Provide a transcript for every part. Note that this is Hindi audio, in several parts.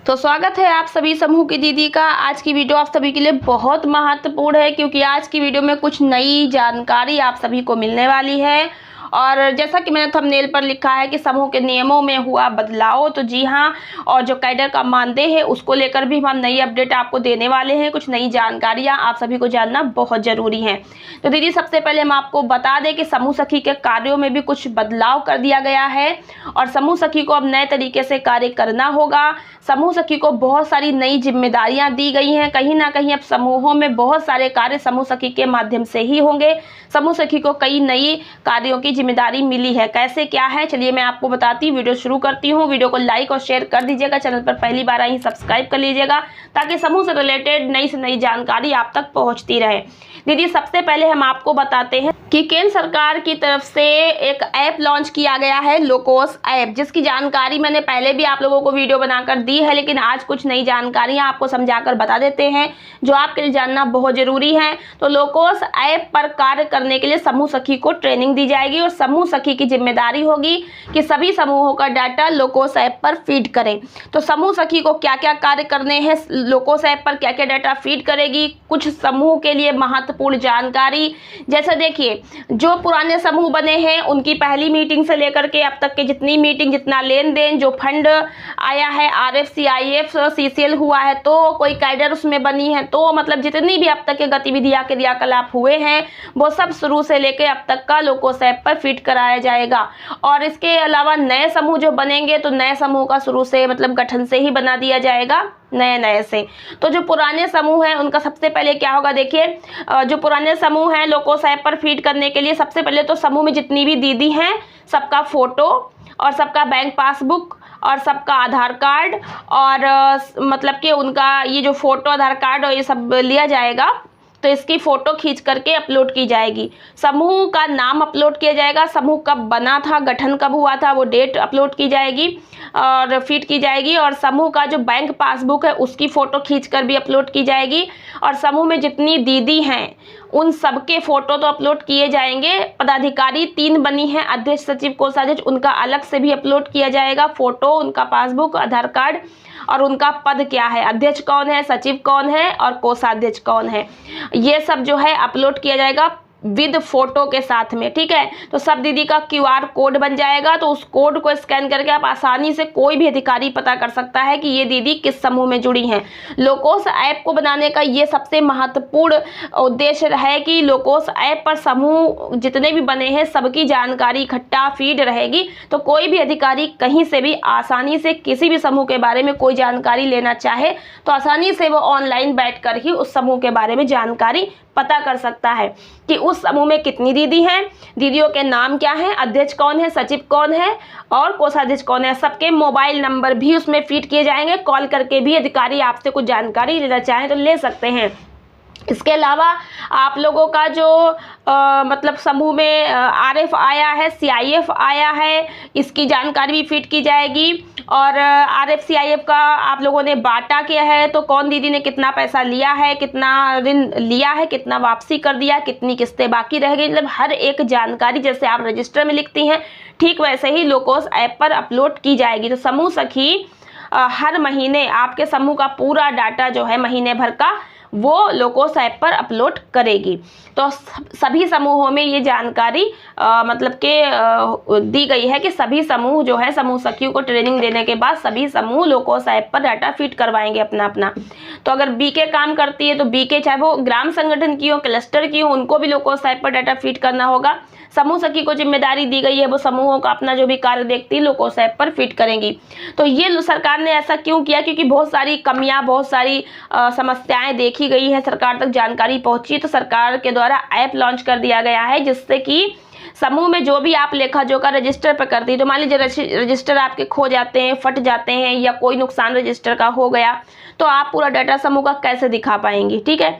तो स्वागत है आप सभी समूह की दीदी का। आज की वीडियो आप सभी के लिए बहुत महत्वपूर्ण है क्योंकि आज की वीडियो में कुछ नई जानकारी आप सभी को मिलने वाली है। और जैसा कि मैंने थंबनेल पर लिखा है कि समूह के नियमों में हुआ बदलाव, तो जी हाँ, और जो कैडर का मानदेय है उसको लेकर भी हम नई अपडेट आपको देने वाले हैं। कुछ नई जानकारियाँ आप सभी को जानना बहुत ज़रूरी है। तो दीदी सबसे पहले हम आपको बता दें कि समूह सखी के कार्यों में भी कुछ बदलाव कर दिया गया है और समूह सखी को अब नए तरीके से कार्य करना होगा। समूह सखी को बहुत सारी नई जिम्मेदारियां दी गई हैं। कहीं ना कहीं अब समूहों में बहुत सारे कार्य समूह सखी के माध्यम से ही होंगे। समूह सखी को कई नई कार्यों की जिम्मेदारी मिली है। कैसे क्या है चलिए मैं आपको बताती हूँ। वीडियो शुरू करती हूँ। वीडियो को लाइक और शेयर कर दीजिएगा। चैनल पर पहली बार आई सब्सक्राइब कर लीजिएगा ताकि समूह से रिलेटेड नई से नई जानकारी आप तक पहुँचती रहे। दीदी सबसे पहले हम आपको बताते हैं कि केंद्र सरकार की तरफ से एक ऐप लॉन्च किया गया है, लोकोस ऐप, जिसकी जानकारी मैंने पहले भी आप लोगों को वीडियो बनाकर दी है, लेकिन आज कुछ नई जानकारियां आपको समझाकर बता देते हैं जो आपके लिए जानना बहुत जरूरी है। तो लोकोस ऐप पर कार्य करने के लिए समूह सखी को ट्रेनिंग दी जाएगी और समूह सखी की जिम्मेदारी होगी कि सभी समूहों का डाटा लोकोस ऐप पर फीड करें। तो समूह सखी को क्या क्या कार्य करने हैं, लोकोस ऐप पर क्या क्या डाटा फीड करेगी, कुछ समूह के लिए महत्वपूर्ण जानकारी। जैसे देखिए, जो पुराने समूह बने हैं उनकी पहली मीटिंग से लेकर के अब तक के जितनी मीटिंग, जितना लेन देन, जो फंड आया है, RF CIF CCL हुआ है, तो कोई कैडर उसमें बनी है, तो मतलब जितनी भी अब तक के गतिविधियां क्रियाकलाप हुए हैं वो सब शुरू से लेकर अब तक का लोकोस ऐप पर फीड कराया जाएगा। और इसके अलावा नए समूह जो बनेंगे तो नए समूह का शुरू से मतलब गठन से ही बना दिया जाएगा, नए से। तो जो पुराने समूह हैं उनका सबसे पहले क्या होगा, देखिए, जो पुराने समूह हैं लोकोस ऐप पर फीड करने के लिए सबसे पहले तो समूह में जितनी भी दीदी हैं सबका फोटो और सबका बैंक पासबुक और सबका आधार कार्ड और मतलब कि उनका ये जो फोटो, आधार कार्ड और ये सब लिया जाएगा। तो इसकी फ़ोटो खींच करके अपलोड की जाएगी। समूह का नाम अपलोड किया जाएगा, समूह कब बना था, गठन कब हुआ था, वो डेट अपलोड की जाएगी और फीड की जाएगी। और समूह का जो बैंक पासबुक है उसकी फ़ोटो खींच कर भी अपलोड की जाएगी। और समूह में जितनी दीदी हैं उन सबके फ़ोटो तो अपलोड किए जाएंगे। पदाधिकारी 3 बनी हैं, अध्यक्ष, सचिव, कोषाध्यक्ष, उनका अलग से भी अपलोड किया जाएगा फ़ोटो, उनका पासबुक, आधार कार्ड और उनका पद क्या है, अध्यक्ष कौन है, सचिव कौन है और कोषाध्यक्ष कौन है, ये सब जो है अपलोड किया जाएगा विद फोटो के साथ में। ठीक है, तो सब दीदी का QR कोड बन जाएगा। तो उस कोड को स्कैन करके आप आसानी से कोई भी अधिकारी पता कर सकता है कि ये दीदी किस समूह में जुड़ी हैं। लोकोस ऐप को बनाने का ये सबसे महत्वपूर्ण उद्देश्य है कि लोकोस ऐप पर समूह जितने भी बने हैं सबकी जानकारी इकट्ठा फीड रहेगी। तो कोई भी अधिकारी कहीं से भी आसानी से किसी भी समूह के बारे में कोई जानकारी लेना चाहे तो आसानी से वो ऑनलाइन बैठकर ही उस समूह के बारे में जानकारी पता कर सकता है कि उस समूह में कितनी दीदी हैं, दीदियों के नाम क्या हैं, अध्यक्ष कौन है, सचिव कौन है और कोषाध्यक्ष कौन है। सबके मोबाइल नंबर भी उसमें फीड किए जाएंगे। कॉल करके भी अधिकारी आपसे कुछ जानकारी लेना चाहें तो ले सकते हैं। इसके अलावा आप लोगों का जो मतलब समूह में RF आया है, CIF आया है, इसकी जानकारी भी फीड की जाएगी। और RF CIF का आप लोगों ने बांटा किया है तो कौन दीदी ने कितना पैसा लिया है, कितना ऋण लिया है, कितना वापसी कर दिया, कितनी किस्तें बाकी रह गई, मतलब हर एक जानकारी जैसे आप रजिस्टर में लिखती हैं ठीक वैसे ही लोकोस ऐप पर अपलोड की जाएगी। तो समूह सखी हर महीने आपके समूह का पूरा डाटा जो है महीने भर का वो लोकोस ऐप पर अपलोड करेगी। तो सभी समूहों में ये जानकारी मतलब के दी गई है कि सभी समूह जो है समूह सखियों को ट्रेनिंग देने के बाद सभी समूह लोकोस ऐप पर डाटा फीड करवाएंगे अपना अपना। तो अगर BK काम करती है तो BK, चाहे वो ग्राम संगठन की हो, क्लस्टर की हो, उनको भी लोकोस ऐप पर डाटा फीड करना होगा। समूह सखी को जिम्मेदारी दी गई है वो समूहों का अपना जो भी कार्य देखती है लोकोस ऐप पर फीड करेंगी। तो ये सरकार ने ऐसा क्यों किया, क्योंकि बहुत सारी कमियां, बहुत सारी समस्याएं देखी गई है, सरकार तक जानकारी पहुंची तो सरकार के द्वारा ऐप लॉन्च कर दिया गया है जिससे कि समूह में जो भी आप लेखा जोखा रजिस्टर पर करती है, तो मान लीजिए रजिस्टर आपके खो जाते हैं, फट जाते हैं या कोई नुकसान रजिस्टर का हो गया तो आप पूरा डाटा समूह का कैसे दिखा पाएंगी। ठीक है,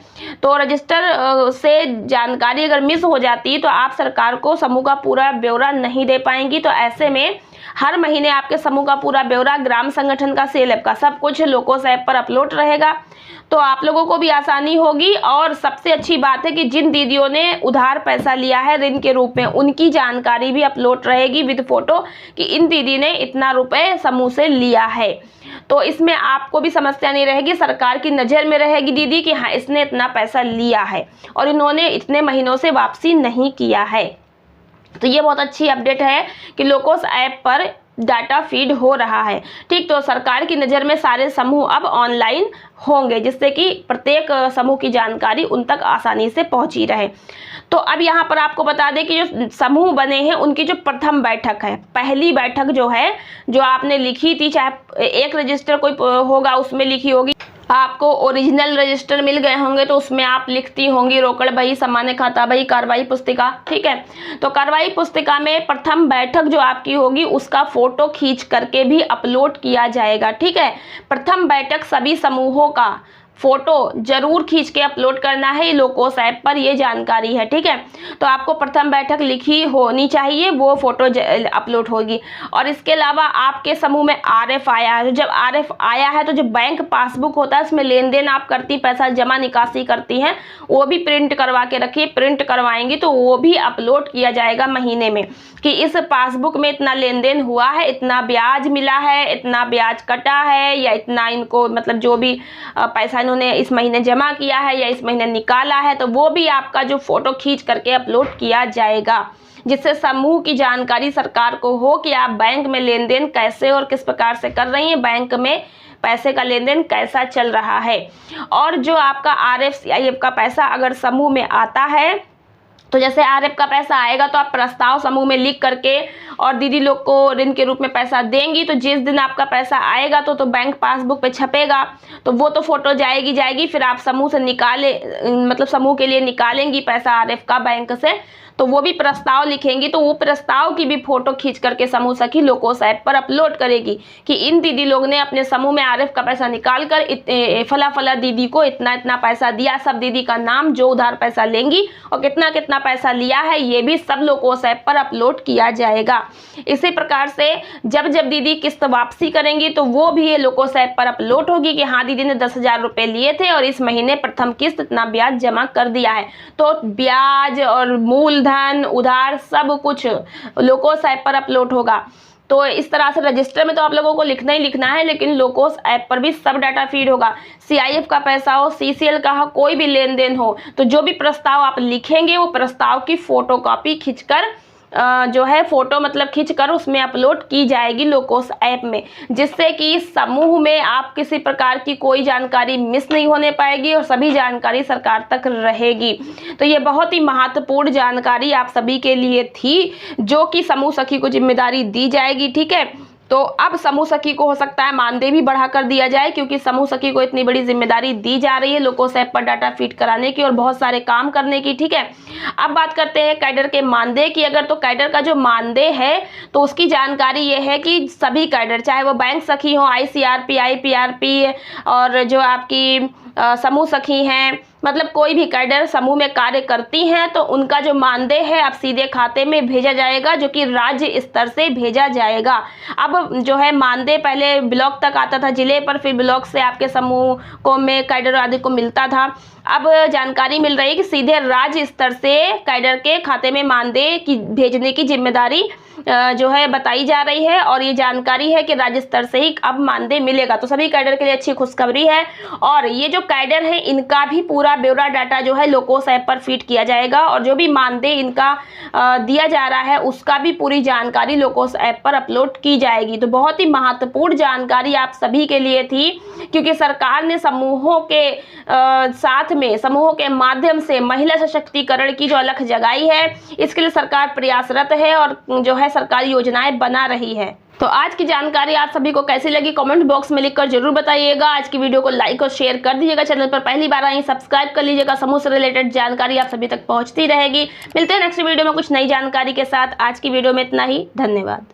तो रजिस्टर से जानकारी अगर मिस हो जाती तो आप सरकार को समूह का पूरा ब्यौरा नहीं दे पाएंगी। तो ऐसे में हर महीने आपके समूह का पूरा ब्यौरा, ग्राम संगठन का, सेल ऐप का, सब कुछ लोकोस ऐप पर अपलोड रहेगा। तो आप लोगों को भी आसानी होगी। और सबसे अच्छी बात है कि जिन दीदियों ने उधार पैसा लिया है ऋण के रूप में उनकी जानकारी भी अपलोड रहेगी विद फोटो कि इन दीदी ने इतना रुपए समूह से लिया है। तो इसमें आपको भी समस्या नहीं रहेगी, सरकार की नज़र में रहेगी दीदी कि हाँ इसने इतना पैसा लिया है और इन्होंने इतने महीनों से वापसी नहीं किया है। तो ये बहुत अच्छी अपडेट है कि लोकोस ऐप पर डाटा फीड हो रहा है। ठीक, तो सरकार की नज़र में सारे समूह अब ऑनलाइन होंगे, जिससे कि प्रत्येक समूह की जानकारी उन तक आसानी से पहुंची रहे। तो अब यहाँ पर आपको बता दें कि जो समूह बने हैं उनकी जो प्रथम बैठक है, पहली बैठक जो है, जो आपने लिखी थी, चाहे एक रजिस्टर कोई होगा उसमें लिखी होगी, आपको ओरिजिनल रजिस्टर मिल गए होंगे तो उसमें आप लिखती होंगी रोकड़ बही, सामान्य खाता बही, कार्रवाई पुस्तिका। ठीक है, तो कार्रवाई पुस्तिका में प्रथम बैठक जो आपकी होगी उसका फोटो खींच करके भी अपलोड किया जाएगा। ठीक है, प्रथम बैठक सभी समूहों का फोटो जरूर खींच के अपलोड करना है, ये लोकोस ऐप पर ये जानकारी है। ठीक है, तो आपको प्रथम बैठक लिखी होनी चाहिए, वो फोटो अपलोड होगी। और इसके अलावा आपके समूह में RF आया है, जब RF आया है तो जो बैंक पासबुक होता है उसमें लेन देन आप करती, पैसा जमा निकासी करती हैं, वो भी प्रिंट करवा के रखिए। प्रिंट करवाएंगी तो वो भी अपलोड किया जाएगा महीने में कि इस पासबुक में इतना लेन देन हुआ है, इतना ब्याज मिला है, इतना ब्याज कटा है, या इतना इनको मतलब जो भी पैसा इन्होंने इस महीने जमा किया है या इस महीने निकाला है, तो वो भी आपका जो फोटो खींच करके अपलोड किया जाएगा, जिससे समूह की जानकारी सरकार को हो कि आप बैंक में लेन देन कैसे और किस प्रकार से कर रही हैं, बैंक में पैसे का लेन देन कैसा चल रहा है। और जो आपका RF CIF का पैसा अगर समूह में आता है, तो जैसे RF का पैसा आएगा तो आप प्रस्ताव समूह में लिख करके और दीदी लोग को ऋण के रूप में पैसा देंगी, तो जिस दिन आपका पैसा आएगा तो बैंक पासबुक पे छपेगा, तो वो तो फोटो जाएगी, फिर आप समूह से निकाले मतलब समूह के लिए निकालेंगी पैसा RF का बैंक से, तो वो भी प्रस्ताव लिखेंगी, तो वो प्रस्ताव की भी फोटो खींच करके समूह सखी लोकोस ऐप पर अपलोड करेगी कि इन दीदी लोग ने अपने समूह में RF का पैसा निकाल कर फला फला दीदी को इतना इतना पैसा दिया, सब दीदी का नाम जो उधार पैसा लेंगी और कितना कितना पैसा लिया है ये भी सब लोकोस ऐप पर अपलोड किया जाएगा। इसी प्रकार से जब जब दीदी किस्त वापसी करेंगी तो वो भी ये लोकोस ऐप पर अपलोड होगी कि हाँ दीदी ने 10,000 रुपये लिए थे और इस महीने प्रथम किस्त इतना ब्याज जमा कर दिया है। तो ब्याज और मूलधन उधार सब कुछ लोकोस ऐप पर अपलोड होगा। तो इस तरह से रजिस्टर में तो आप लोगों को लिखना ही लिखना है, लेकिन लोकोस ऐप पर भी सब डाटा फीड होगा। CIF का पैसा हो, CCL का हो, कोई भी लेन देन हो, तो जो भी प्रस्ताव आप लिखेंगे वो प्रस्ताव की फोटोकॉपी खींचकर जो है फोटो मतलब खींचकर उसमें अपलोड की जाएगी लोकोस ऐप में, जिससे कि समूह में आप किसी प्रकार की कोई जानकारी मिस नहीं होने पाएगी और सभी जानकारी सरकार तक रहेगी। तो ये बहुत ही महत्वपूर्ण जानकारी आप सभी के लिए थी, जो कि समूह सखी को जिम्मेदारी दी जाएगी। ठीक है, तो अब समूह सखी को हो सकता है मानदेय भी बढ़ा कर दिया जाए, क्योंकि समूह सखी को इतनी बड़ी जिम्मेदारी दी जा रही है लोकोस ऐप पर डाटा फीड कराने की और बहुत सारे काम करने की। ठीक है, अब बात करते हैं कैडर के मानदेय की। अगर तो कैडर का जो मानदेय है तो उसकी जानकारी ये है कि सभी कैडर, चाहे वो बैंक सखी हो, ICRP, IPRP और जो आपकी समूह सखी हैं, मतलब कोई भी कैडर समूह में कार्य करती हैं, तो उनका जो मानदेय है अब सीधे खाते में भेजा जाएगा, जो कि राज्य स्तर से भेजा जाएगा। अब जो है मानदेय पहले ब्लॉक तक आता था, जिले पर, फिर ब्लॉक से आपके समूह को में कैडर आदि को मिलता था। अब जानकारी मिल रही है कि सीधे राज्य स्तर से कैडर के खाते में मानदेय की भेजने की जिम्मेदारी जो है बताई जा रही है, और ये जानकारी है कि राज्य स्तर से ही अब मानदेय मिलेगा। तो सभी कैडर के लिए अच्छी खुशखबरी है। और ये जो कैडर है इनका भी पूरा ब्यौरा डाटा जो है लोकोस ऐप पर फीड किया जाएगा, और जो भी मानदेय इनका दिया जा रहा है उसका भी पूरी जानकारी लोकोस ऐप पर अपलोड की जाएगी। तो बहुत ही महत्वपूर्ण जानकारी आप सभी के लिए थी, क्योंकि सरकार ने समूहों के साथ में समूहों के माध्यम से महिला सशक्तिकरण की जो अलख जगाई है, इसके लिए सरकार प्रयासरत है और जो है सरकारी योजनाएं बना रही है। तो आज की जानकारी आप सभी को कैसी लगी कमेंट बॉक्स में लिखकर जरूर बताइएगा। आज की वीडियो को लाइक और शेयर कर दीजिएगा। चैनल पर पहली बार आई सब्सक्राइब कर लीजिएगा। समूह से रिलेटेड जानकारी आप सभी तक पहुंचती रहेगी। मिलते हैं नेक्स्ट वीडियो में कुछ नई जानकारी के साथ। आज की वीडियो में इतना ही। धन्यवाद।